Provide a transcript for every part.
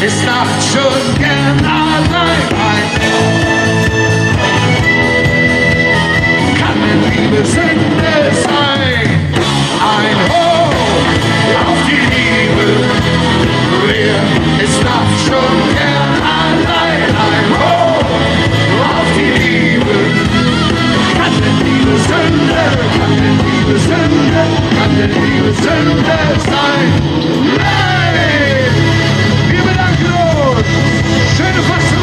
ist nachts schon gern allein. Kann eine Liebesende sein, ein Hoch auf die Liebe. Wer ist nachts schon gern allein, ein Hoch auf die Liebe. Kann eine Liebesende, kann eine Liebesende, kann eine Liebesende sein. Hey! Wir bedanken uns! Schöne Fassung!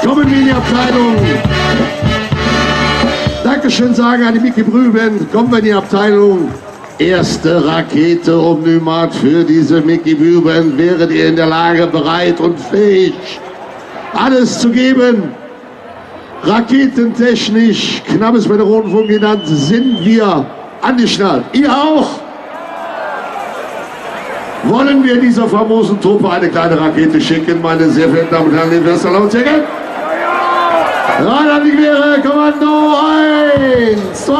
Kommen wir in die Abteilung. Dankeschön sagen an die Mickey Brüben. Kommen wir in die Abteilung. Erste Rakete Omnimat für diese Mickey Brüben. Wäret ihr in der Lage, bereit und fähig, alles zu geben? Raketentechnisch, knappes bei der Rundfunk genannt, sind wir angeschnallt. Ihr auch? Wollen wir dieser famosen Truppe eine kleine Rakete schicken, meine sehr verehrten Damen und Herren, liebe Schwestern, laut singen? Rein an die Quere, Kommando, 1, 2,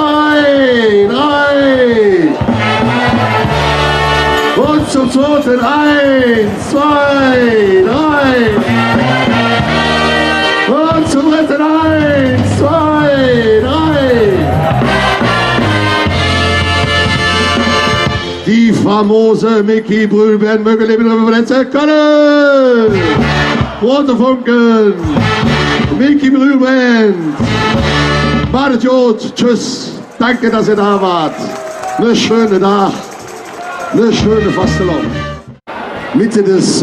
3. Und zum zweiten, 1, 2, 3. Und zum dritten, 1, 2, 3. Die famose Mickey Brüben, möge leben und verletzen können. Rote Funken. Mickey Brüben. Badet Jod. Tschüss. Danke, dass ihr da wart. Eine schöne Nacht. Eine schöne Fastelung. Mitte des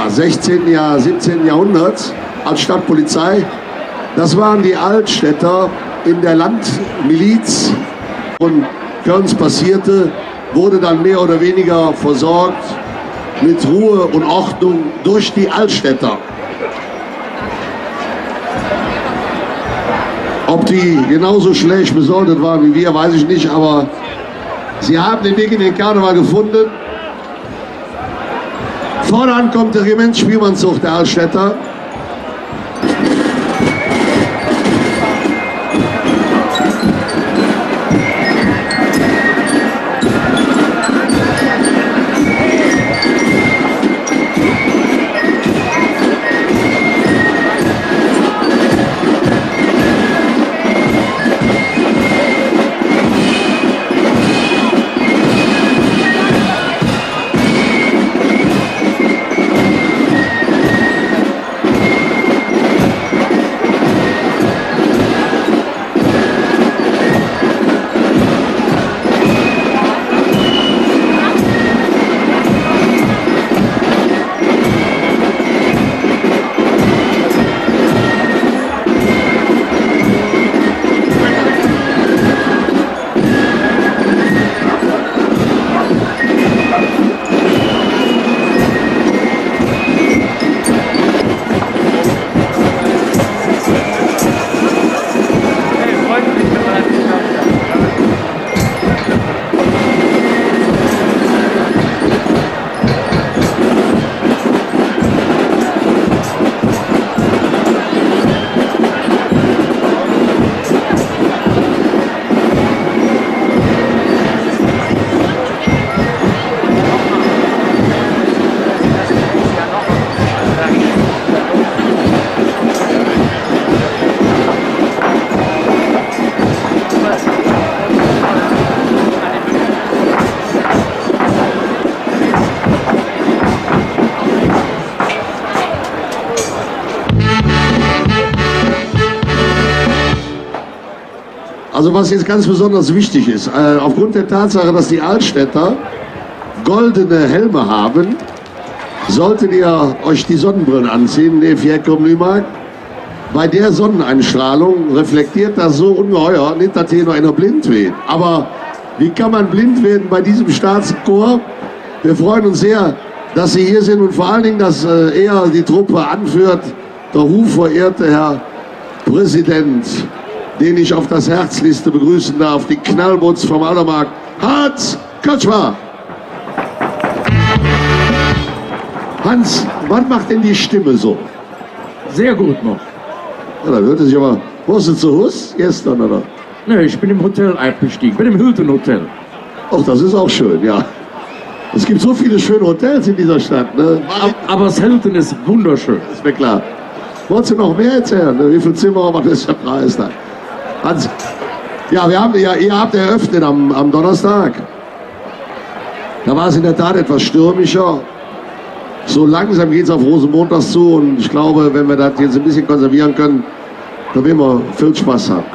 16. 17. Jahrhunderts als Stadtpolizei. Das waren die Altstädter in der Landmiliz. Und Kölns passierte, wurde dann mehr oder weniger versorgt mit Ruhe und Ordnung durch die Altstädter. Ob die genauso schlecht besoldet waren wie wir, weiß ich nicht, aber sie haben den Weg in den Karneval gefunden. Voran kommt der Regimentsspielmannszug der Altstädter. Also was jetzt ganz besonders wichtig ist, aufgrund der Tatsache, dass die Altstädter goldene Helme haben, solltet ihr euch die Sonnenbrillen anziehen, bei der Sonneneinstrahlung reflektiert das so ungeheuer, nicht, dass hier nur einer blind wird. Aber wie kann man blind werden bei diesem Staatschor? Wir freuen uns sehr, dass Sie hier sind und vor allen Dingen, dass er die Truppe anführt, der hochverehrte Herr Präsident, den ich auf das Herzliste begrüßen darf, die Knallbutz vom Allermarkt, Hans Kötschmer. Hans, wann macht denn die Stimme so? Sehr gut noch. Ja, da hörte sich aber, wo ist es zu Hus? Gestern, oder? Ne, ich bin im Hotel eingestiegen, bin im Hilton Hotel. Ach, das ist auch schön, ja. Es gibt so viele schöne Hotels in dieser Stadt. Ne? Aber das Hilton ist wunderschön. Ist mir klar. Wolltest du noch mehr erzählen? Ne? Wie viel Zimmer, was ist der Preis da? Hans, ja, ihr habt eröffnet am Donnerstag. Da war es in der Tat etwas stürmischer. So langsam geht es auf Rosenmontags zu und ich glaube, wenn wir das jetzt ein bisschen konservieren können, dann werden wir viel Spaß haben.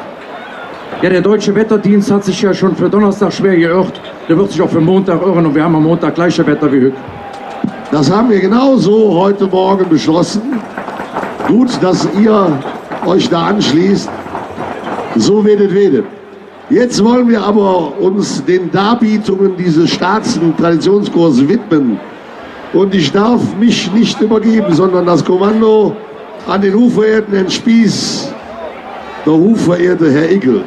Ja, der Deutsche Wetterdienst hat sich ja schon für Donnerstag schwer geirrt. Der wird sich auch für Montag irren und wir haben am Montag gleiche Wetter wie heute. Das haben wir genau so heute Morgen beschlossen. Gut, dass ihr euch da anschließt. So werdet. Jetzt wollen wir aber uns den Darbietungen dieses Staats-Traditionskurses widmen. Und ich darf mich nicht übergeben, sondern das Kommando an den hochverehrten Herrn Spieß, der hochverehrte Herr Ickel.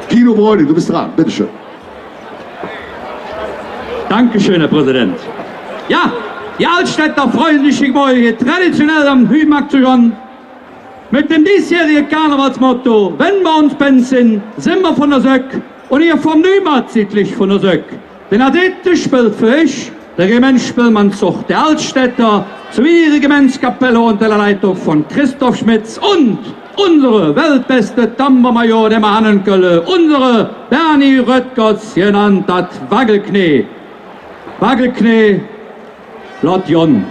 Guido Bräuning, du bist dran, bitteschön. Dankeschön, Herr Präsident. Ja, die Altstädter freuen sich hier traditionell am Hühmarkt zu hören. Mit dem diesjährigen Karnevalsmotto, wenn wir uns ben sind wir von der Söck und ihr vom Nümarkt südlich von der Söck. Den Adete spielt für ich, der Gemeindspielmannszucht der Altstädter, sowie die Gemeindskapelle unter der Leitung von Christoph Schmitz und unsere weltbeste Tambourmajor der Mahannenkölle, unsere Bernie Röttgers, genannt das Waggelknie. Waggelknie, Lord Jon.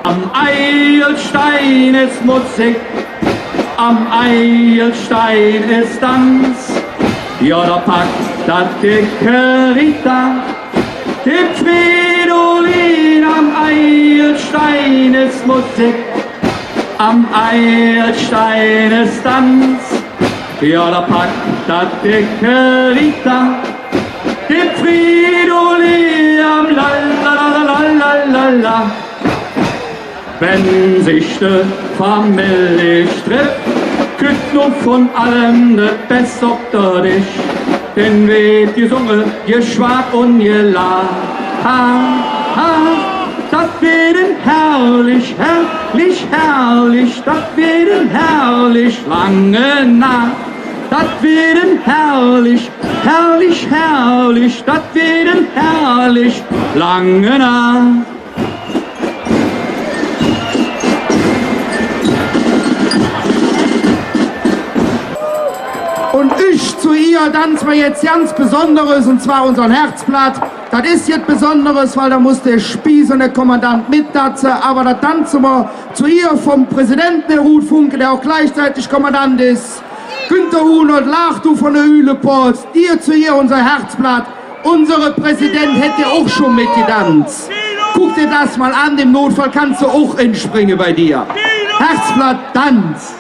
Am Eilstein ist Musik, am Eilstein ist Tanz. Ja, da packt das dicke Rita, gibt Fridolin. Am Eilstein ist Musik, am Eilstein ist Tanz. Ja, da packt das dicke Rita, gibt Fridolin. Am la. Wenn sich die Familie trifft, kütt nur von allem das Beste ob der dich. Denn wird gesungen, geschwart und gelacht. Das wird herrlich, das wird herrlich lange Nacht. Das wird herrlich, das wird herrlich lange Nacht. Und ich zu ihr tanzen wir jetzt ganz Besonderes, und zwar unseren Herzblatt. Das ist jetzt Besonderes, weil da muss der Spieß und der Kommandant mittanzen, aber da tanzen wir zu ihr vom Präsidenten der Ruth Funke, der auch gleichzeitig Kommandant ist. Günther Hunold, lach du von der Üleport, dir zu ihr unser Herzblatt. Unsere Präsident hätte auch schon mitgetanzt. Guck dir das mal an, im Notfall kannst du auch entspringen bei dir. Herzblatt, Tanz.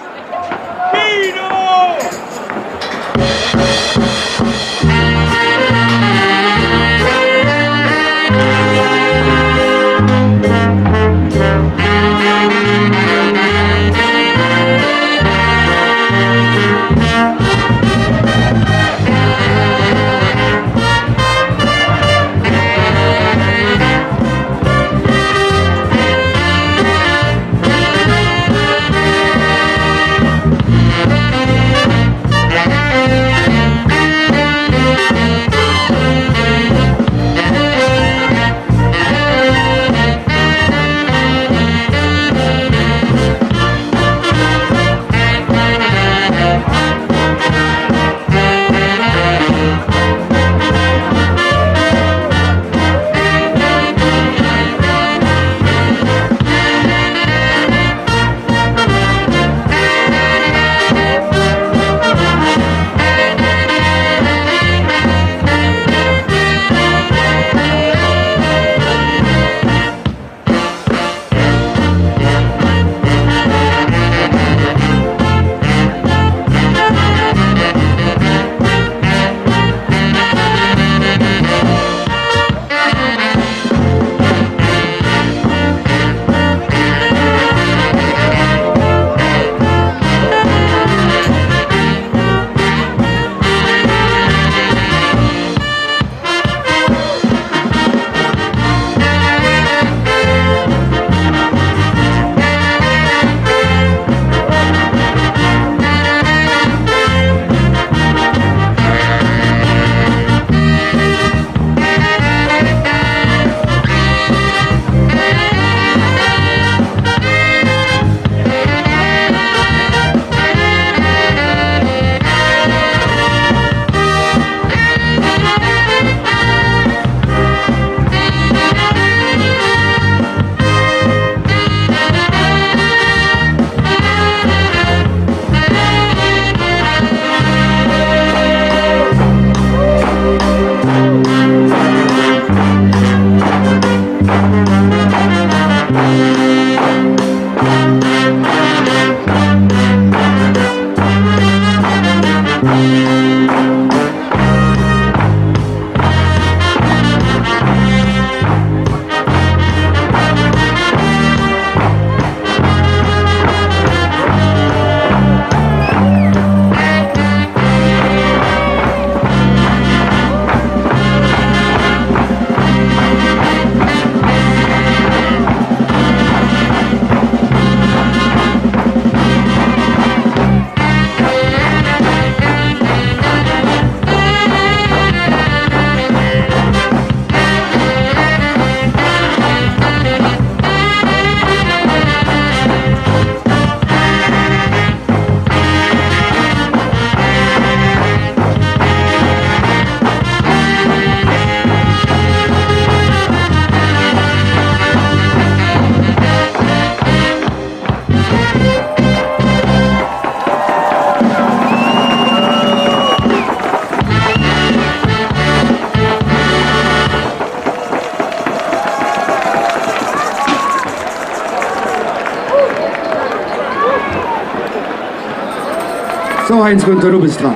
Karl-Heinz Günther, du bist dran.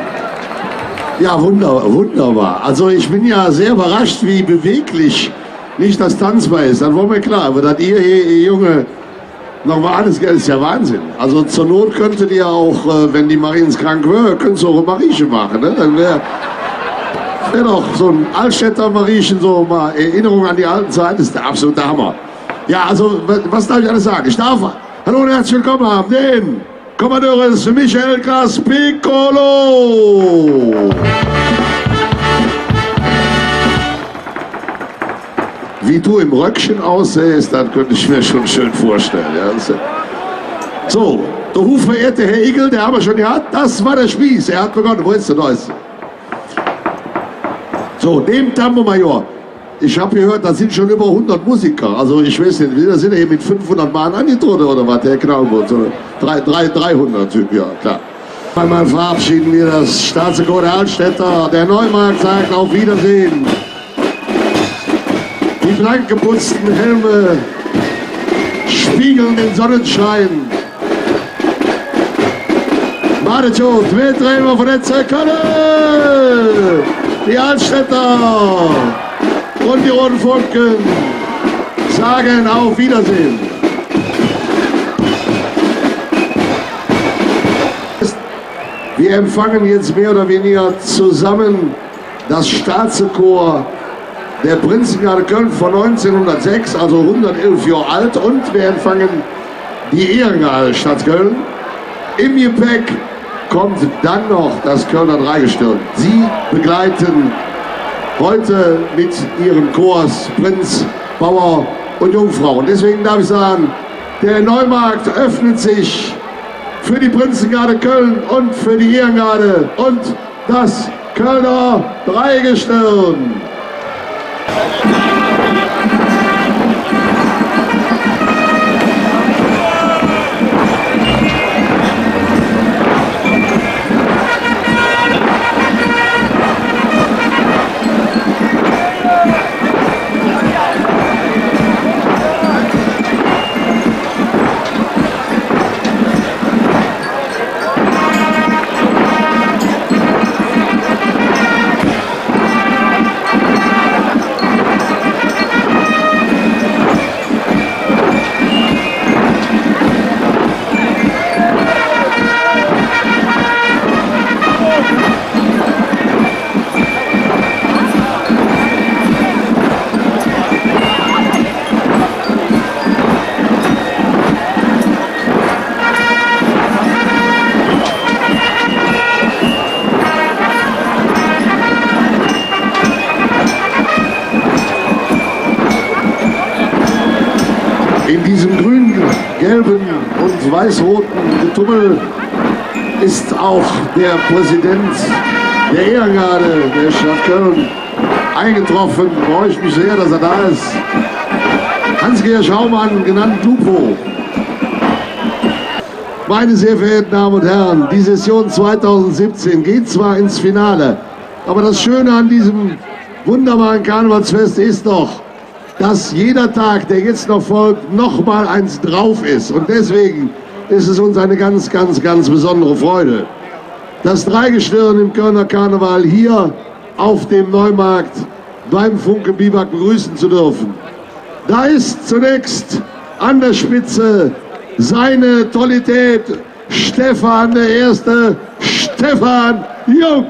Ja, wunderbar. Also ich bin ja sehr überrascht, wie beweglich nicht das tanzbar ist. Das war mir klar. Aber das ihr Junge nochmal alles Geld ist ja Wahnsinn. Also zur Not könntet ihr auch, wenn die Mariens krank wäre, könnt ihr auch ein Mariechen machen. Ne? Dann wäre doch so ein Altstädter Mariechen, so mal Erinnerung an die alten Zeiten, ist der absolute Hammer. Ja, also was darf ich alles sagen? Ich darf hallo und herzlich willkommen haben den Kommandeures Michael Gras Piccolo. Wie du im Röckchen aussehst, das könnte ich mir schon schön vorstellen. Ja. So, der hochverehrte Herr Igel, der haben wir schon gehabt. Das war der Spieß, er hat begonnen. Wo ist der Neueste? So, dem Tambourmajor. Ich habe gehört, da sind schon über 100 Musiker. Also ich weiß nicht, da sind ja mit 500 Bahnen angetreten oder was, Herr Knaubert? 300 Typ, ja, klar. Einmal verabschieden wir das Staatssekretär der Altstädter. Der Neumarkt sagt auf Wiedersehen. Die blank geputzten Helme spiegeln den Sonnenschein. Marco, Wetträumer von der Zerkanne. Die Altstädter und die Roten Funken sagen auf Wiedersehen. Wir empfangen jetzt mehr oder weniger zusammen das Staatschor der Prinzengarde Köln von 1906, also 111 Jahre alt, und wir empfangen die Ehrengarde Stadt Köln. Im Gepäck kommt dann noch das Kölner Dreigestirn. Sie begleiten heute mit ihren Chors Prinz, Bauer und Jungfrau. Und deswegen darf ich sagen, der Neumarkt öffnet sich für die Prinzengarde Köln und für die Ehrengarde und das Kölner Dreigestirn. In diesem grünen, gelben und weiß-roten Getummel ist auch der Präsident der Ehrengarde der Stadt Köln eingetroffen. Freue ich mich sehr, dass er da ist. Hans-Georg Schaumann, genannt Lupo. Meine sehr verehrten Damen und Herren, die Session 2017 geht zwar ins Finale, aber das Schöne an diesem wunderbaren Karnevalsfest ist doch, dass jeder Tag, der jetzt noch folgt, noch mal eins drauf ist. Und deswegen ist es uns eine ganz, ganz, ganz besondere Freude, das Dreigestirn im Kölner Karneval hier auf dem Neumarkt beim Funke Biwak begrüßen zu dürfen. Da ist zunächst an der Spitze seine Tollität Stefan der Erste, Stefan Jung.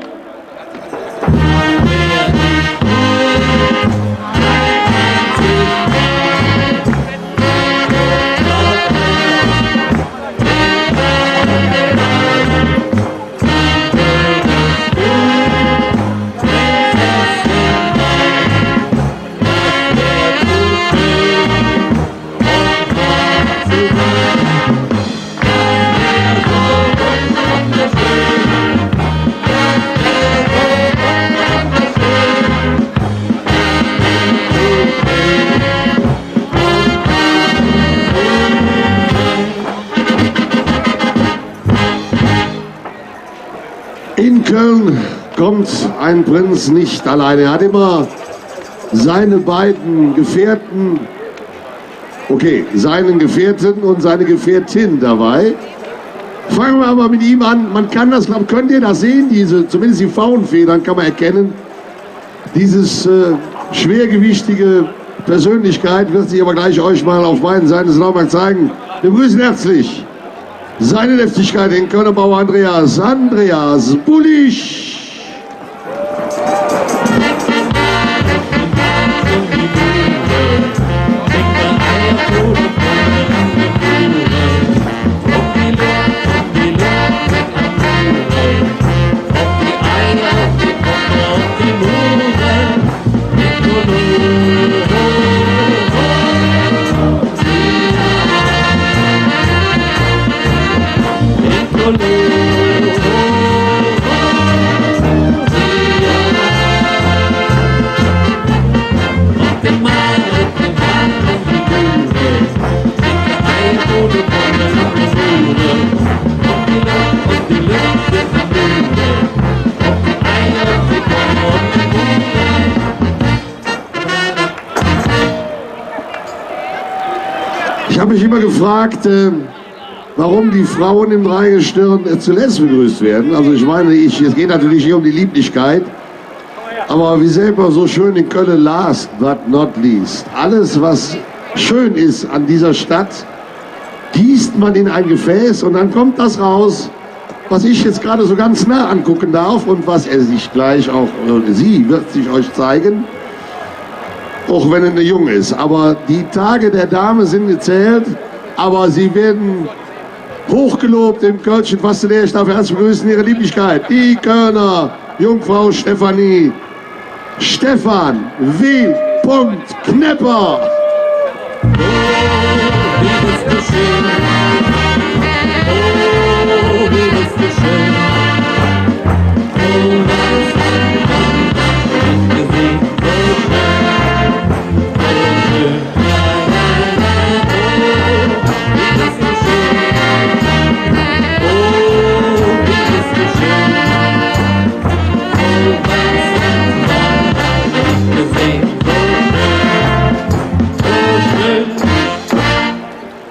In Köln kommt ein Prinz nicht alleine. Er hat immer seine beiden Gefährten, seinen Gefährten und seine Gefährtin dabei. Fangen wir aber mit ihm an. Man kann das, könnt ihr das sehen? Zumindest die Faunfedern kann man erkennen. Dieses schwergewichtige Persönlichkeit wird sich aber gleich euch mal auf beiden Seiten des Laufmarkts zeigen. Wir begrüßen herzlich seine Deftigkeit, den Kölner Bauer Andreas Bulisch. Ich habe mich immer gefragt, warum die Frauen im Dreigestirn zuletzt begrüßt werden. Also ich meine, es geht natürlich hier um die Lieblichkeit, aber wie selber so schön in Köln, last but not least. Alles, was schön ist an dieser Stadt, gießt man in ein Gefäß und dann kommt das raus, was ich jetzt gerade so ganz nah angucken darf und was er sich gleich auch, sie wird sich euch zeigen. Auch wenn er eine Jung ist. Aber die Tage der Dame sind gezählt, aber sie werden hochgelobt im Kölschen Faszinär. Ich darf herzlich begrüßen Ihre Lieblichkeit, die Kölner Jungfrau Stefanie Stefan W. Knepper.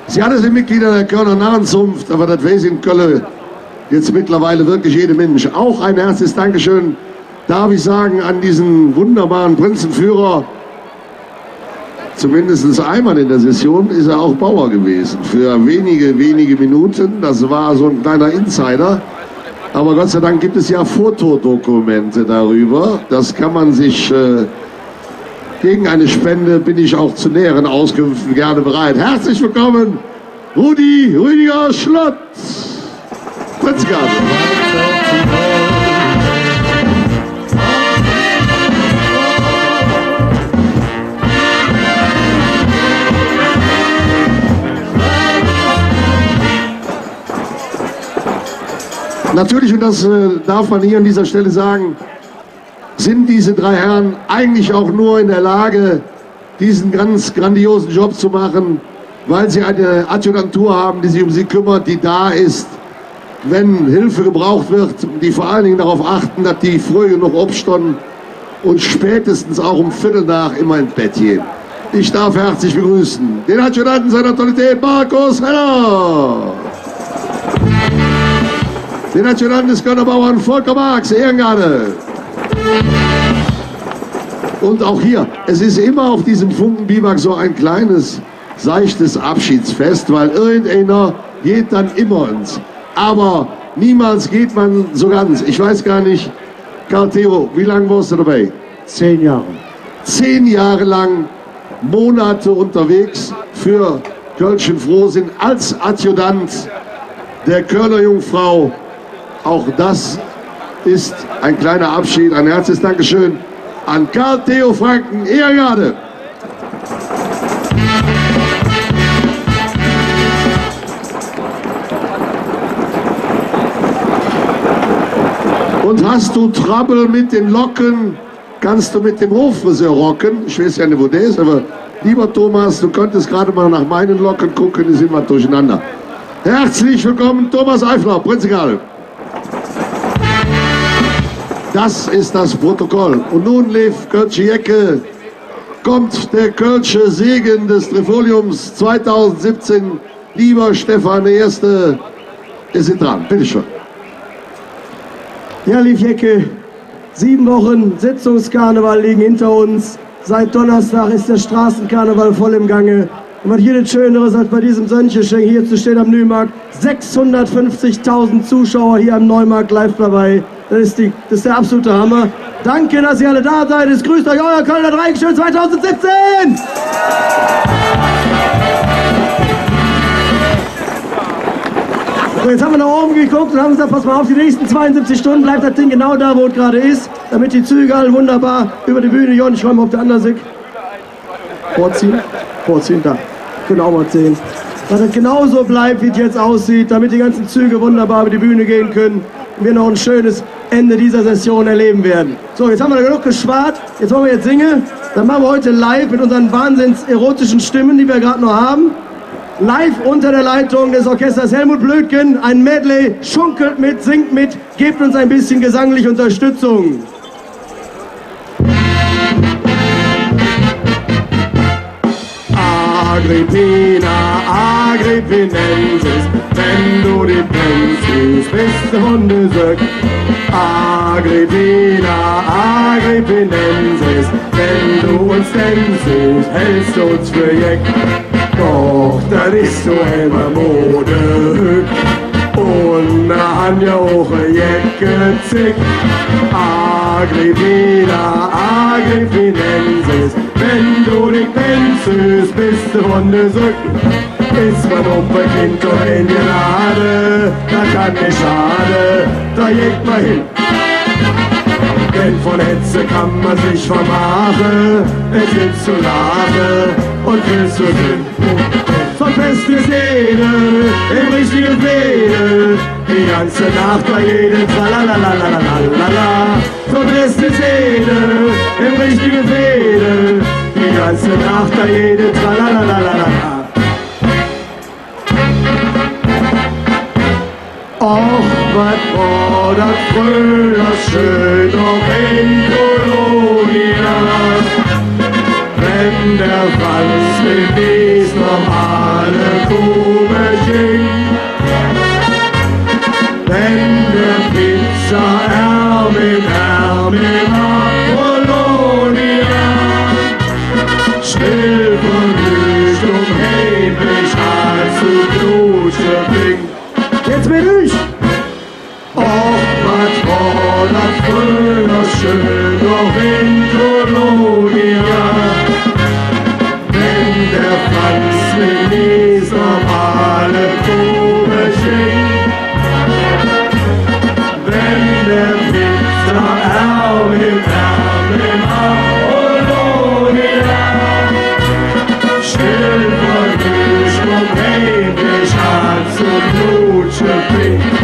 Sie alle sind Mitglieder der Kölner Narrenzunft, aber das weiß in Köln jetzt mittlerweile wirklich jeder Mensch. Auch ein herzliches Dankeschön, darf ich sagen, an diesen wunderbaren Prinzenführer. Zumindest einmal in der Session ist er auch Bauer gewesen. Für wenige Minuten. Das war so ein kleiner Insider. Aber Gott sei Dank gibt es ja Fotodokumente darüber. Das kann man sich... Gegen eine Spende bin ich auch zu näheren Auskünften gerne bereit. Herzlich willkommen, Rüdiger Schlott. Prinzgarten. Natürlich, und das darf man hier an dieser Stelle sagen, sind diese drei Herren eigentlich auch nur in der Lage, diesen ganz grandiosen Job zu machen, weil sie eine Adjutantur haben, die sich um sie kümmert, die da ist, wenn Hilfe gebraucht wird, die vor allen Dingen darauf achten, dass die früh genug aufstehen und spätestens auch um Viertel nach immer ins Bett gehen. Ich darf herzlich begrüßen den Adjutanten seiner Autorität, Markus Heller. Den Adjutanten des Kölner Bauern, Volker Marx, Ehrengarde. Und auch hier, es ist immer auf diesem Funkenbiwak so ein kleines, seichtes Abschiedsfest, weil irgendeiner geht dann immer ins. Aber niemals geht man so ganz. Ich weiß gar nicht, Karl Theo, wie lange warst du dabei? 10 Jahre. 10 Jahre lang, Monate unterwegs für Kölschen Frohsinn als Adjutant der Kölner Jungfrau. Auch das ist ein kleiner Abschied, ein herzliches Dankeschön an Karl Theo Franken, Ehrengarde. Und hast du Trouble mit den Locken, kannst du mit dem Hoffriseur rocken. Ich weiß ja nicht, wo der ist, aber lieber Thomas, du könntest gerade mal nach meinen Locken gucken, die sind mal durcheinander. Herzlich willkommen, Thomas Eifler, Prinzregale. Das ist das Protokoll. Und nun, lief Kölsche Jecke, kommt der Kölsche Segen des Trifoliums 2017. Lieber Stefan I., ihr seid dran, bitteschön. Ja, lief Jecke, 7 Wochen Sitzungskarneval liegen hinter uns. Seit Donnerstag ist der Straßenkarneval voll im Gange. Und was hier nicht Schöneres, als bei diesem Söncheschenk hier zu stehen am Neumarkt. 650.000 Zuschauer hier am Neumarkt live dabei. Das ist der absolute Hammer. Danke, dass ihr alle da seid. Es grüßt euch euer Kölner Dreigeschön 2017! So, jetzt haben wir nach oben geguckt und haben gesagt, pass mal auf, die nächsten 72 Stunden bleibt das Ding genau da, wo es gerade ist, damit die Züge alle wunderbar über die Bühne, Jon, ich räume auf der anderen Sick. Vorziehen, da. Können auch mal sehen. Dass es genauso bleibt, wie es jetzt aussieht, damit die ganzen Züge wunderbar über die Bühne gehen können und wir noch ein schönes Ende dieser Session erleben werden. So, jetzt haben wir genug geschwart, jetzt wollen wir jetzt singen. Dann machen wir heute live mit unseren wahnsinns erotischen Stimmen, die wir gerade noch haben. Live unter der Leitung des Orchesters Helmut Blödgen, ein Medley, schunkelt mit, singt mit, gebt uns ein bisschen gesangliche Unterstützung. Agrippina, Agrippinensis, wenn du den kennst, bist du Hundesöck. Agrippina, Agrippinensis, wenn du uns kennst, hältst du uns für Jeck. Doch, das ist so immer Mode und han ja auch eine Jacke zick. Agrippina, Agrippinensis, wenn du dich kennst, bist du von der Söck. Ist man unbekannt und in Gnade, da kann nicht schade, da geht man hin. Denn von Hetze kann man sich vermachen, es gibt zu lachen und viel zu Sinn. Verfeste Seele, im richtigen Fehde, die ganze Nacht bei jedem Tralalalalalalalala. Verfeste Seele, im richtigen Fehde, die ganze Nacht bei jedem Tralalalalala. Och, was war das früher schön noch in Kolonia, wenn der Franz mit dies normale Kugelchen, wenn der Pizza Arm im Apollonia, still vergnügt heimlich als zu Dusche bringt. Jetzt bin ich! Och, was war das früher schön noch in Kolonia, wenn der Franz mit dieser normale Kugel schenkt, wenn der Pizza im Apollonia, still vergnügt heimlich als zu Dusche bringt.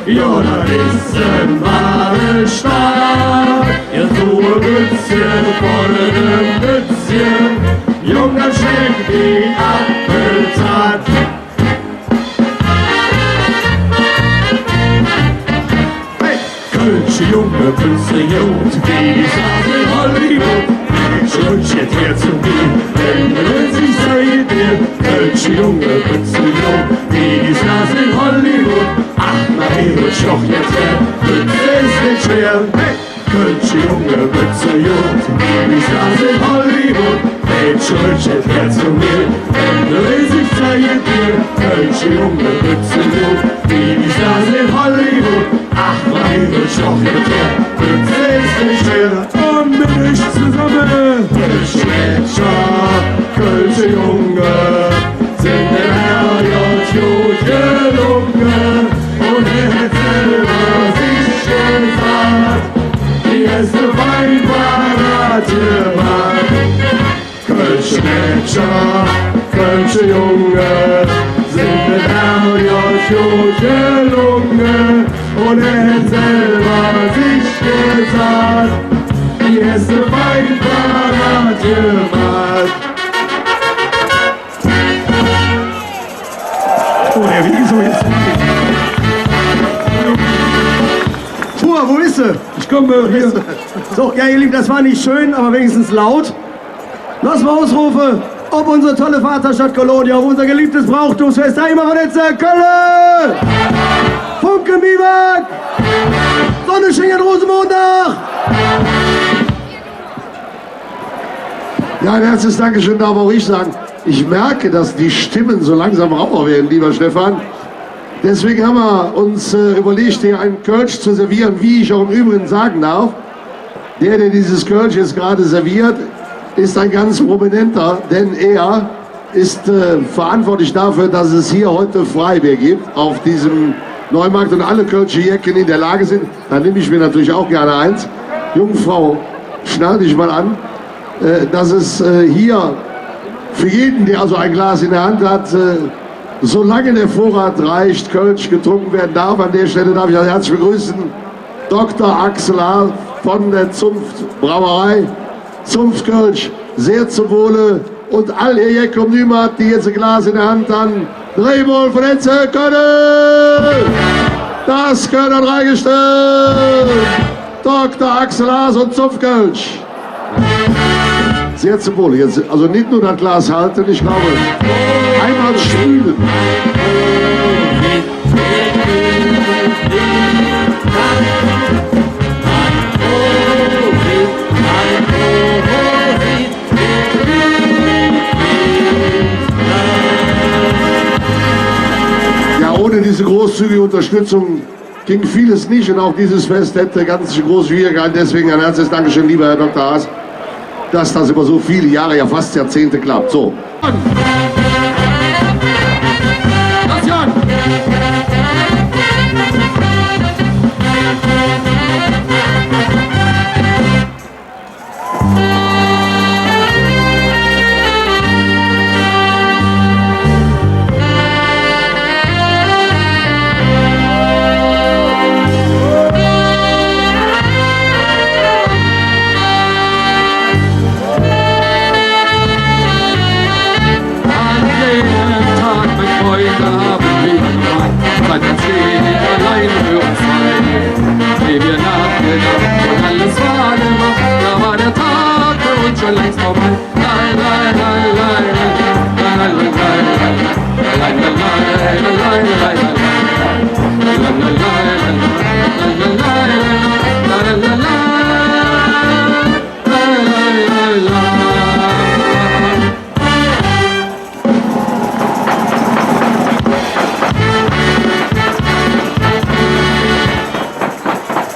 Ja, das ist ein wahre Stadt. Ihr tue Bützchen vor dem Bützchen, Junger schmeckt wie Apfelsaft. Hey! Kölsche Junge Bützchen, wie die Straße in Hollywood. Schlutsch jetzt her zu mir, wenn du sich seid ihr. Kölsche Junge Bützchen, wie die Straße in Hollywood. Ach, na hey, rutsch doch jetzt her, Büchse ist nicht schwer. Hey! Kölsche Junge Büchse, wie die Straße in Hollywood. Mädchen, rutsch jetzt her zu mir, wenn du willst, ich zeige dir. Kölsche Junge Büchse, wie die Straße in Hollywood. Ach, na hey, rutsch doch jetzt her, Büchse ist nicht schwer. Und mit ich zusammen, Kölsche Junge, sind der Herr gut gelungen. Und er hat selber sich gesagt, die erste Weinparade war. Kölsche Mädchen, Kölsche Junge, sind mit Herrgott gut gelungen. Und er hat selber sich gesagt, die erste Weinparade war. Fritze. Ich komme hier. So, ja, ihr Lieben, das war nicht schön, aber wenigstens laut. Lass mal ausrufen, ob unsere tolle Vaterstadt Kolonia, auf unser geliebtes Brauchtumsfest, da immer von Köln! Funke Biwak! Sonne schien Rosenmontag! Ja, ein herzliches Dankeschön darf auch ich sagen. Ich merke, dass die Stimmen so langsam rauer werden, lieber Stefan. Deswegen haben wir uns überlegt, hier einen Kölsch zu servieren, wie ich auch im Übrigen sagen darf. Der dieses Kölsch jetzt gerade serviert, ist ein ganz prominenter, denn er ist verantwortlich dafür, dass es hier heute Freibier gibt auf diesem Neumarkt und alle Kölsche Jecken in der Lage sind. Da nehme ich mir natürlich auch gerne eins. Jungfrau, schnall dich mal an, dass es hier für jeden, der also ein Glas in der Hand hat, solange der Vorrat reicht, Kölsch getrunken werden darf. An der Stelle darf ich auch herzlich begrüßen Dr. Axel H. von der Zunft Brauerei. Zunft Kölsch, sehr zum Wohle. Und all ihr Jeck und Nümat, die jetzt ein Glas in der Hand haben, Drehwohl von Etze Köln! Das Kölner Dreigestirn! Dr. Axel Haas und Zunft Kölsch. Sehr zum Wohle. Jetzt, also nicht nur das Glas halten, ich glaube, einmal spülen. Ja, ohne diese großzügige Unterstützung ging vieles nicht und auch dieses Fest hätte ganz große Schwierigkeiten. Deswegen ein herzliches Dankeschön, lieber Herr Dr. Haas, dass das über so viele Jahre, ja fast Jahrzehnte klappt. So.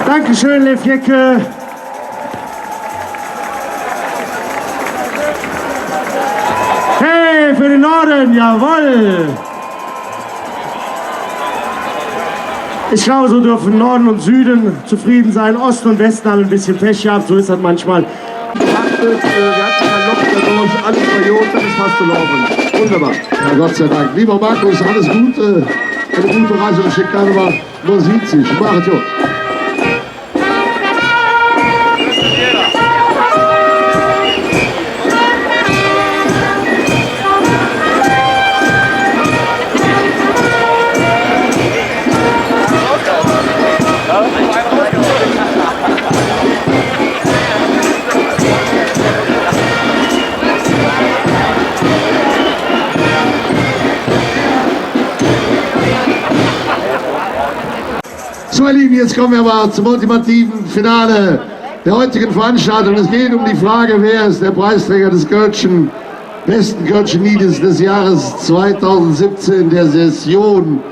Dankeschön, Lev Jecke. Hey, für den Norden, jawohl. Ich glaube, so dürfen Norden und Süden zufrieden sein. Osten und Westen haben ein bisschen Pech gehabt, so ist das manchmal. Wir hatten kein Loch dadurch, alles verjot, dann ist fast gelaufen. Wunderbar. Ja, Gott sei Dank. Lieber Markus, alles Gute. Eine gute Reise und schickt aber man sieht sich. Macht jo. So, ihr Lieben, jetzt kommen wir aber zum ultimativen Finale der heutigen Veranstaltung. Es geht um die Frage, wer ist der Preisträger des besten Kölschen Liedes des Jahres 2017 der Session.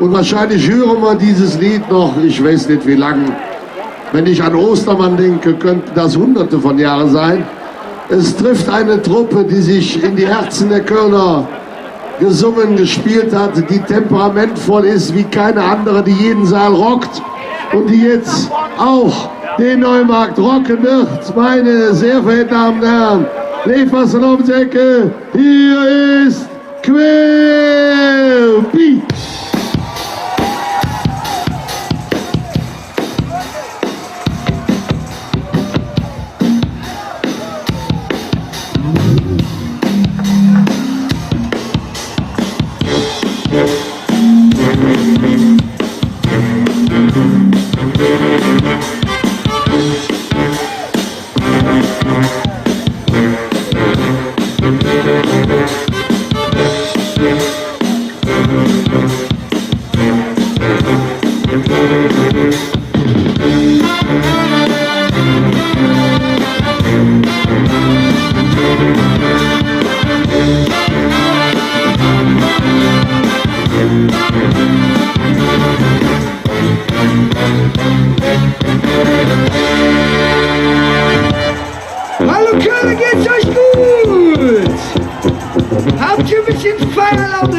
Und wahrscheinlich hören wir dieses Lied noch, ich weiß nicht wie lange. Wenn ich an Ostermann denke, könnten das Hunderte von Jahren sein. Es trifft eine Truppe, die sich in die Herzen der Kölner gesungen, gespielt hat, die temperamentvoll ist wie keine andere, die jeden Saal rockt und die jetzt auch den Neumarkt rocken wird. Meine sehr verehrten Damen und Herren, Levers und Ecke, hier ist Querbeat.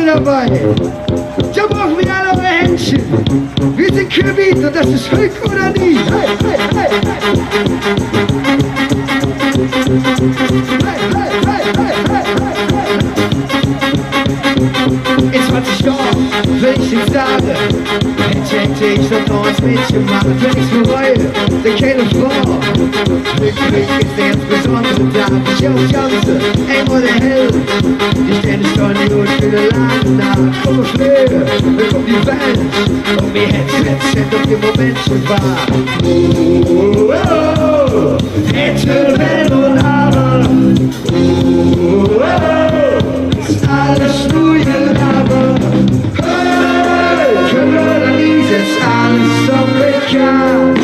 alle dabei. Da brauchen wir alle eure Händchen. Wir sind Kürbit und das ist Glück oder nie. Hey, hey, hey, hey. In 20 Jahren, wenn ich den sage, hätte ich noch neues Mädchen machen. Wenn ich's bereue, dann keine Frau. Glück ist der ganz besondere Tag. Ich auf Janse, ey, wo der Held. Die Sterne steuern die Uhr für den Laden nach. Komm auf Schnee, dann kommt die Welt. Und mir hätte auf den Moment schon wahr. Hätte, wenn und aber. Ist alles nur Gelaber. Hey, können oder nie, setzt alles auf bekannt.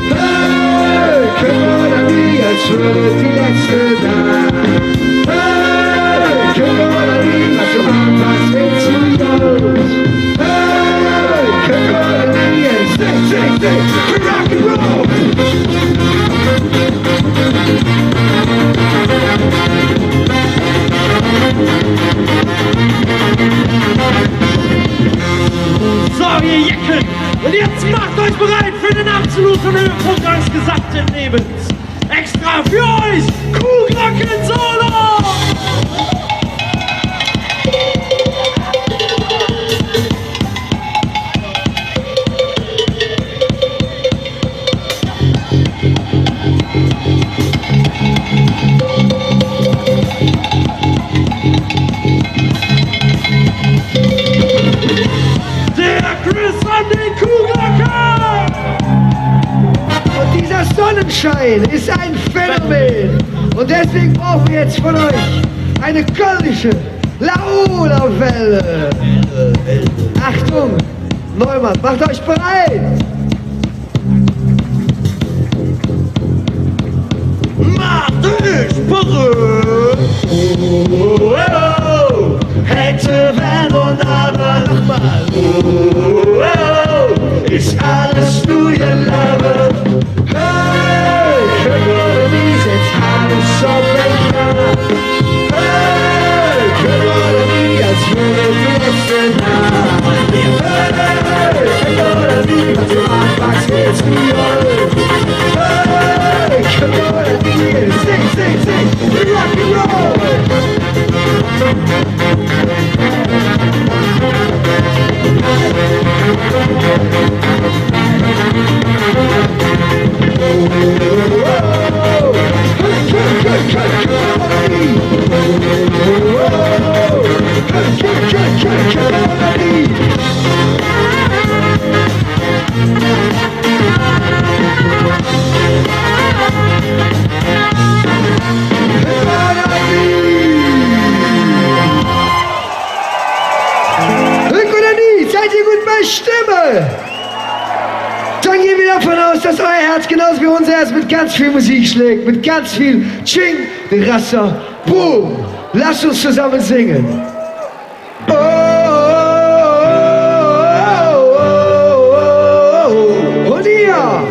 Hey, können oder nie, als würde die letzte da. Hey, können oder nie, was du anpasst, wird zu groß. Hey, können oder nie, sing, Rock'n'Roll. So, ihr Jecken! Und jetzt macht euch bereit für den absoluten Höhepunkt eures gesamten Lebens! Extra für euch! Kuhglocken Solo! Sonnenschein ist ein Phänomen und deswegen brauchen wir jetzt von euch eine kölnische Laola-Welle. Achtung, Neumann, macht euch bereit! Macht euch bereit! Hätte, wenn und aber nochmal. Ist alles nur ihr Leben. Setz alles auf den Grab. Hey, können oder nie, als würde die letzte Nacht. Hey, können oder nie, was du anpackst, wird's wie Gold. Hey, können oder nie, sing, Rock'n'Roll. Seid ihr gut bei Stimme? Dann gehen wir davon aus, dass euer Herz genauso wie unser Herz mit ganz viel Musik schlägt, mit ganz viel Ching, Rassa, Boom. Lasst uns zusammen singen. Oh, oh, oh, oh. Und ihr?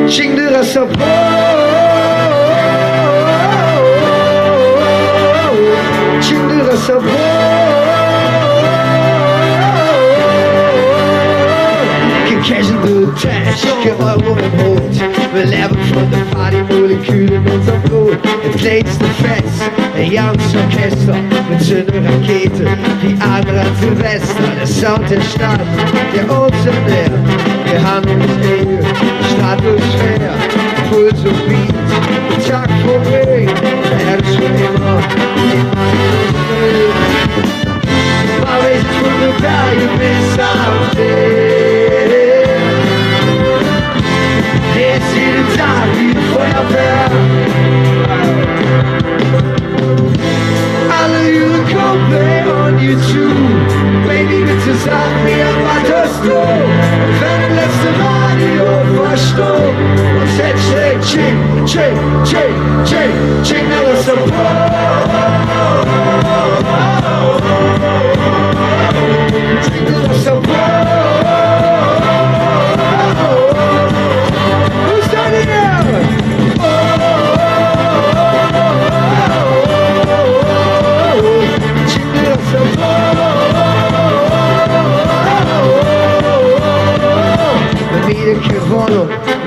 Ching, Rassa, Boom. Get Euro im Hut. Wir leben von der Partymoleküle in unserem Blut. Jetzt lädst du fest, ein junges Orchester mit so einer Rakete wie andere an Silvester. Der Sound der Stadt, der Ozean näher. Wir haben uns Ehe, Stratosphäre, Puls und Beat, Tag vor Weg, der Herz schon immer. Aber ich tue Berge bis auf den. Jetzt jeden Tag wie Feuerwehr. Alle ihre Coldplay on YouTube. Baby, bitte sag mir, was hörst du? Wenn letzte Radio verstummt und jetzt schlägt Ching, Ching, Ching, Ching, Ching, alles so. Ching, alles so. Who's done it now?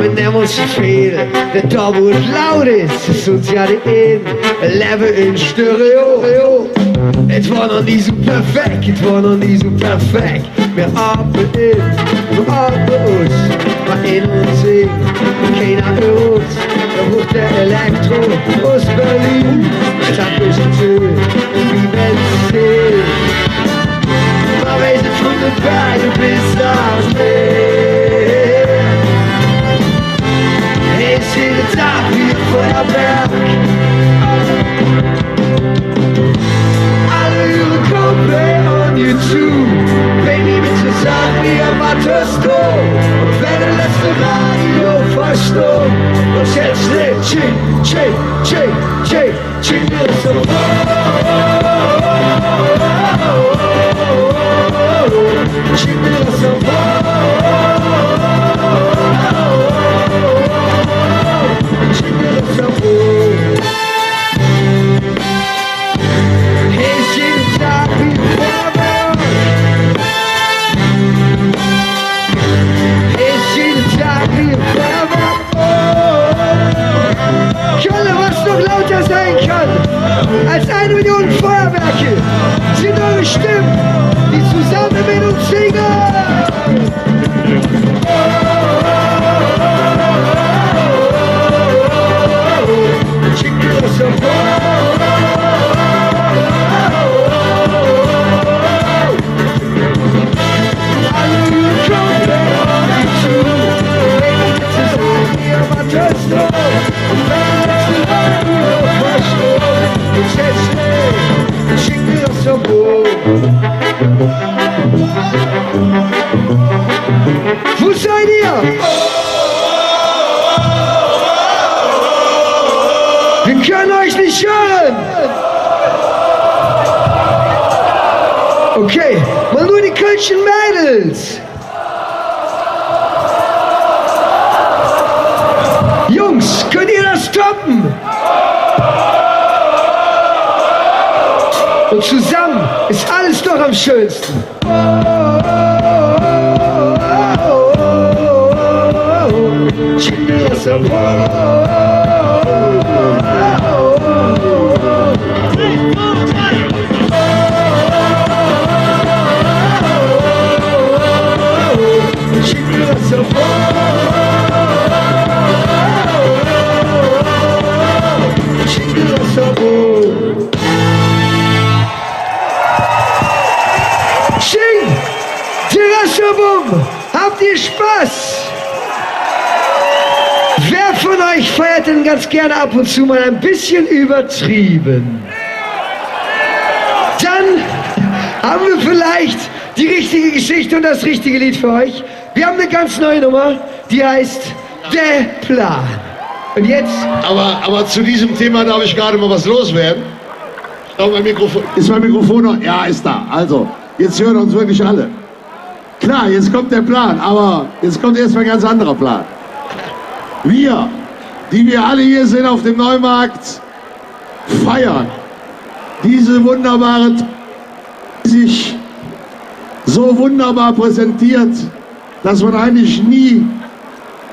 men never så fel. Det dobbelt laut ist uns ja det ind. Leve in stereo. Et var noch nie so perfekt, et var noch nie so perfekt. Wir atmen in, wir atmen uns, wir in uns sehen. Keiner hört uns, da ruft der Elektro aus Berlin. Stadt ist schön, wie Benzin. Maar wees het van de beide bis naar Meer. Is in de Tag wie ein Feuerwerk. Alle ihre Kumpel on YouTube. Baby, bitte sag mir, was hörst du? Und wenn der letzte Radio verstummt. Und jetzt lebt Chick, Chick, Chick, Chick, Chick, mir so. Chick, mir so. Chick, mir so. Is jeden Tag wie Feuerwerk. Ist jeden Tag wie Feuerwerk. Kölle, was noch lauter sein kann als 1 Million Feuerwerke, sind eure Stimmen, die zusammen mit uns singen. Schick mir das Wo seid ihr? Wir können euch nicht hören. Okay, mal nur die Kölschen Mädels. Jungs, könnt ihr das toppen? Und zusammen ist alles doch am schönsten. Habt ihr Spaß? Wer von euch feiert denn ganz gerne ab und zu mal ein bisschen übertrieben? Dann haben wir vielleicht die richtige Geschichte und das richtige Lied für euch. Wir haben eine ganz neue Nummer, die heißt Der Plan. Und jetzt? Aber zu diesem Thema darf ich gerade mal was loswerden. Ich glaube, mein Mikrofon. Ist mein Mikrofon noch? Ja, ist da. Also, jetzt hören uns wirklich alle. Klar, jetzt kommt der Plan, aber jetzt kommt erstmal ein ganz anderer Plan. Wir, die wir alle hier sind auf dem Neumarkt, feiern diese wunderbare, die sich so wunderbar präsentiert, dass man eigentlich nie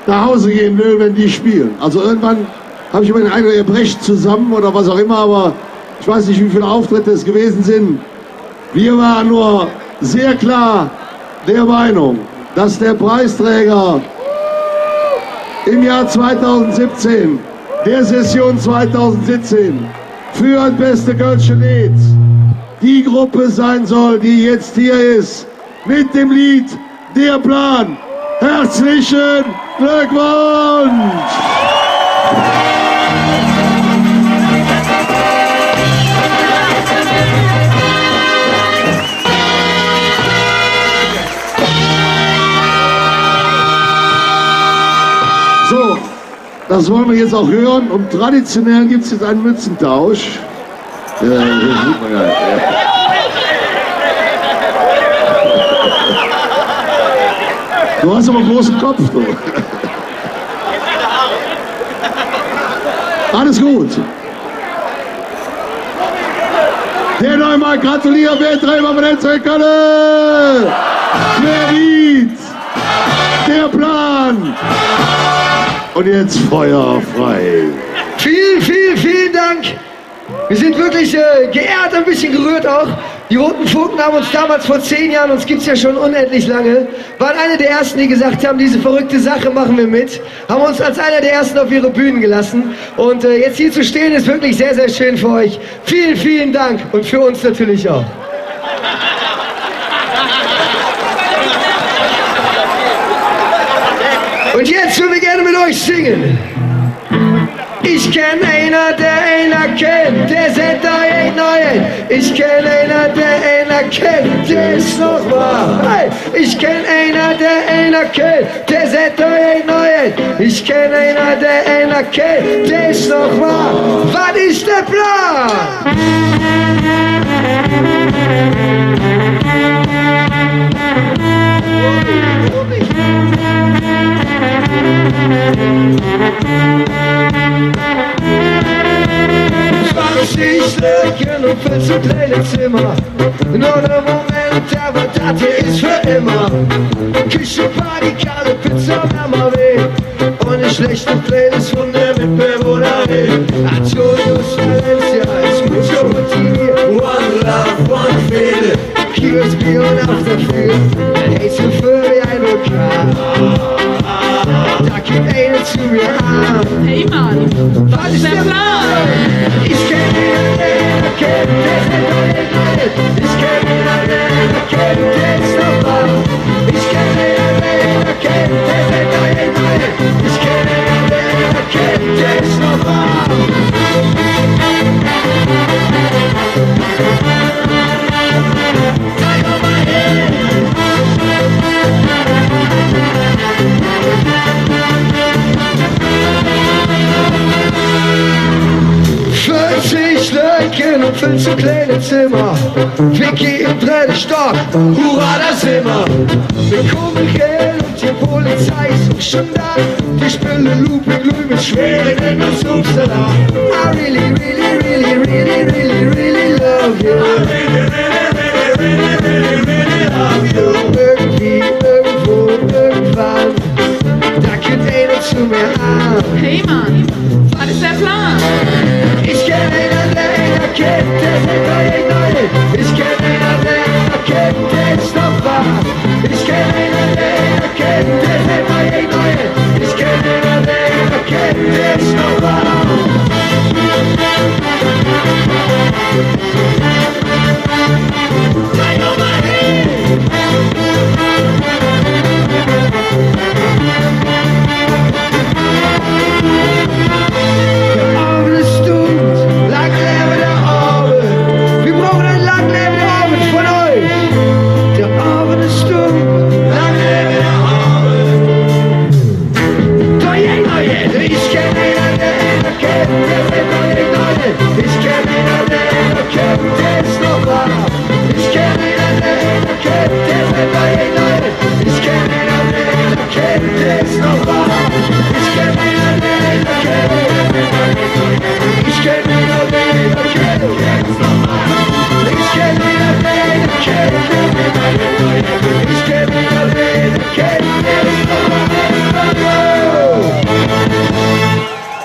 nach Hause gehen will, wenn die spielen. Also irgendwann habe ich immer den Eindruck, ihr brecht zusammen oder was auch immer, aber ich weiß nicht, wie viele Auftritte es gewesen sind. Wir waren nur sehr klar der Meinung, dass der Preisträger im Jahr 2017, der Session 2017, für das beste Kölsche Lied die Gruppe sein soll, die jetzt hier ist, mit dem Lied Der Plan. Herzlichen Glückwunsch! So, das wollen wir jetzt auch hören. Und traditionell gibt es jetzt einen Mützentausch. Ja, das sieht man ja. Du hast aber einen großen Kopf, du. Alles gut. Der Neumarkt gratuliert, Weltträger von der Zellkanne. Schwerwied. Der Plan. Und jetzt Feuer frei. Vielen Dank. Wir sind wirklich geehrt, ein bisschen gerührt auch. Die Roten Funken haben uns damals vor 10 Jahren, uns gibt's ja schon unendlich lange, waren eine der ersten, die gesagt haben, diese verrückte Sache machen wir mit. Haben uns als einer der ersten auf ihre Bühnen gelassen. Und jetzt hier zu stehen ist wirklich sehr, sehr schön für euch. Vielen Dank und für uns natürlich auch. Und jetzt würden wir gerne mit euch singen. Ich kenn einer, der einer kennt, der seit euch neuen. Ich kenn einer, der einer kennt, der ist noch wahr. Hey. Ich kenn einer, der einer kennt, der seit euch neuen. Ich kenn einer, der einer kennt, der ist noch wahr. Was ist der Plan? Löcken und 14 kleine Zimmer. Nur der Moment, aber das hier ist für immer. Küche, Party, kalte Pizza, Wärmer-Weh. Und eine schlechte Playlist von der Mitbewohnerin. Antonius Valencia ist mucho motiviert. One love, one feel. QSB und Afterfeel. Ein Hazel für ein Lokal. Da geht einer zu mir an. Hey Mann, was ist der Plan? Ich kenn ihn, der kennt, der ist nicht neu. Ich kenn ihn, der kennt, der ist noch wahr. Ich kenn ihn, der kennt, der ist nicht neu. Ich kenn ihn, der kennt, der ist noch wahr. Zeig doch mal hin. 40 Löcken und 15 kleine Zimmer. Vicky im 3. Stock, hurra, da sind wir. Wir kommen Geld und die Polizei ist auch schon da. Die Spülle Looping, Louis mit schweren Änderungssalat. I really love you. Irgendwie, irgendwo, irgendwann, da kommt einer zu mir an. hey Mann, was ist der Plan? Ich kenn einen, der einer kennt, der ist nicht neu. Ich kenn einen, der einer kennt, der ist noch wahr. Ich kenn einen, der einer kennt, der ist nicht neu. Ich kenn einen, der einer kennt, der ist noch wahr. Zeig doch mal hin.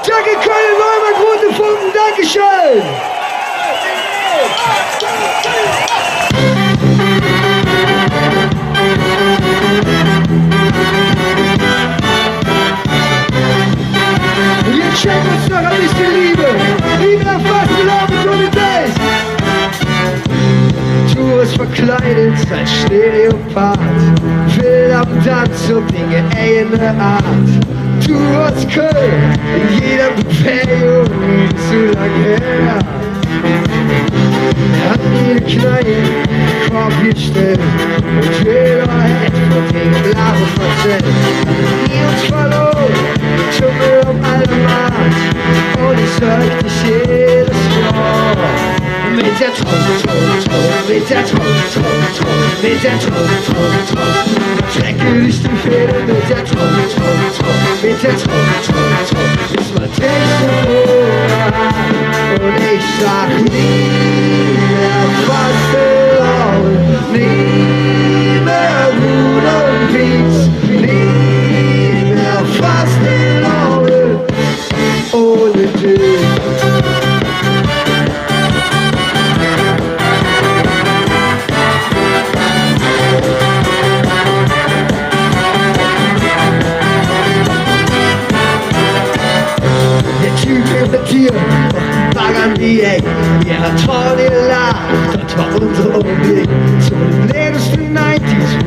Jackie Köln, Neumann, Rote Funken, Dankeschön! Und jetzt schenkt uns noch ein bisschen Liebe. Liebe erfasst die Opportunities. Du bist verkleidet als Stereopath. Will am Tanz so Dinge ähnliche Art. Du hast Köln in jeder Bewegung zu lang her. Er hat jede Kneipe Korb gestellt und jeder hätte von den Blasen verzählt. Die uns verloren, Dschungel um alle Markt und ich sag dich jedes Jahr. Mit der Trost, mit der Trost, mit der Trost, strecke dich die Fäden mit der Trost, mit der Trost, ist mal Technik und ich sag nie mehr fast Laune, nie mehr Ruhe und Peace, nie mehr fast Laune.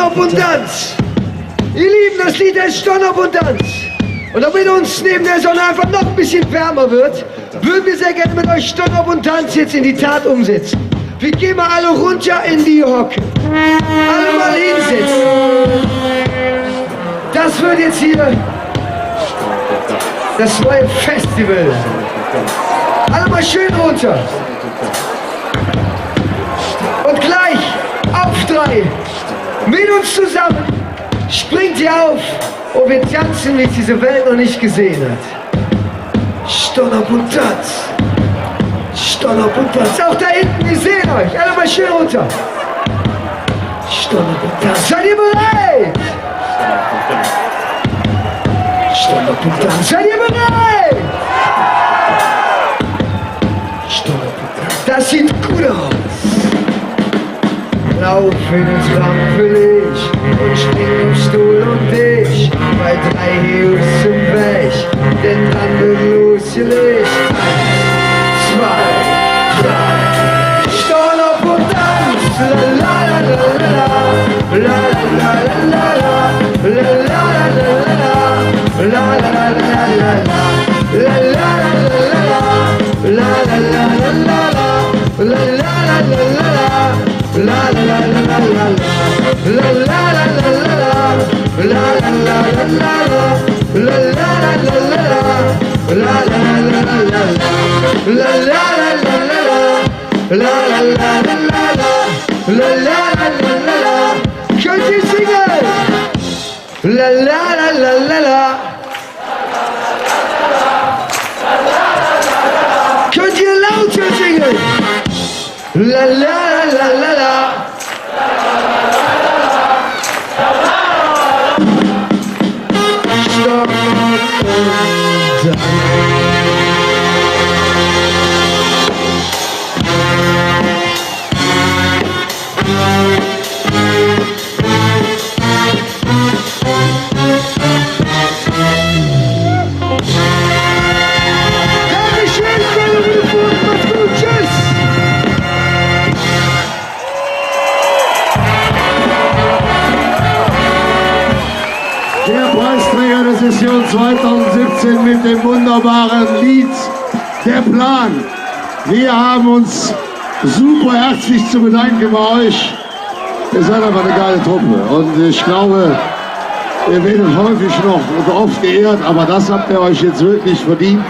Abundanz. Ihr Lieben, das Lied heißt Stornabundanz. Und damit uns neben der Sonne einfach noch ein bisschen wärmer wird, würden wir sehr gerne mit euch Stornabundanz jetzt in die Tat umsetzen. Wir gehen mal alle runter in die Hocke. Alle mal hinsetzen. Das wird jetzt hier das neue Festival. Alle mal schön runter. Und gleich auf 3 mit uns zusammen springt ihr auf und wir tanzen, wie es diese Welt noch nicht gesehen hat. Stornabundanz. Stornabundanz. Auch da hinten, wir sehen euch. Alle mal schön runter. Stornabundanz. Seid ihr bereit? Stornabundanz. Seid ihr bereit? Stornabundanz. Das sieht gut aus. Lauf in ins Rampenlicht und spring auf Stuhl und dich. Bei 3 Heus zum Weg, denn dann wird losgelegt. 1, 2, 3. Stornabundanz. La la la la la la la la la la la la la Könnt ihr singen? La la la la la la. Könnt ihr lauter singen? La la la la la. Stopp und dann. Session 2017 mit dem wunderbaren Lied Der Plan. Wir haben uns super herzlich zu bedanken bei euch. Ihr seid einfach eine geile Truppe und ich glaube, ihr werdet häufig noch und oft geehrt, aber das habt ihr euch jetzt wirklich verdient.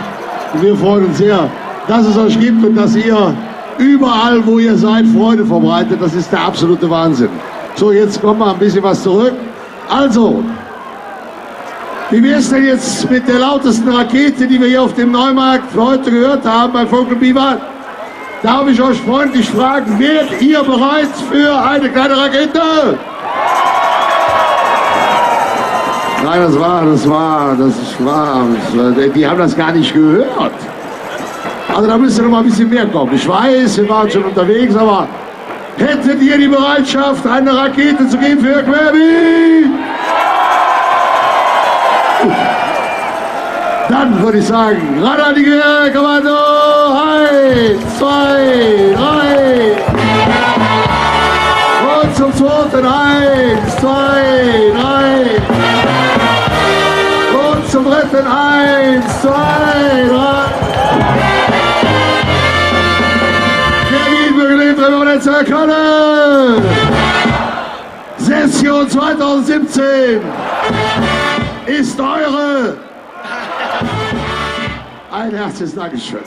Und wir freuen uns sehr, dass es euch gibt und dass ihr überall, wo ihr seid, Freude verbreitet. Das ist der absolute Wahnsinn. So, jetzt kommt mal ein bisschen was zurück. Also, wie wäre es denn jetzt mit der lautesten Rakete, die wir hier auf dem Neumarkt für heute gehört haben bei Vogelbiber? Darf ich euch freundlich fragen, wärt ihr bereit für eine kleine Rakete? Nein, die haben das gar nicht gehört. Also da müsste noch mal ein bisschen mehr kommen. Ich weiß, wir waren schon unterwegs, aber hättet ihr die Bereitschaft, eine Rakete zu geben für Querbeat? Dann würde ich sagen, ran an die Kommando, 1, 2, 3. Und zum zweiten, 1, 2, 3. Und zum dritten, 1, 2, 3. Kevin Bürgerlieb, Referenz Köln. Session 2017 ist eure. Ein herzliches Dankeschön.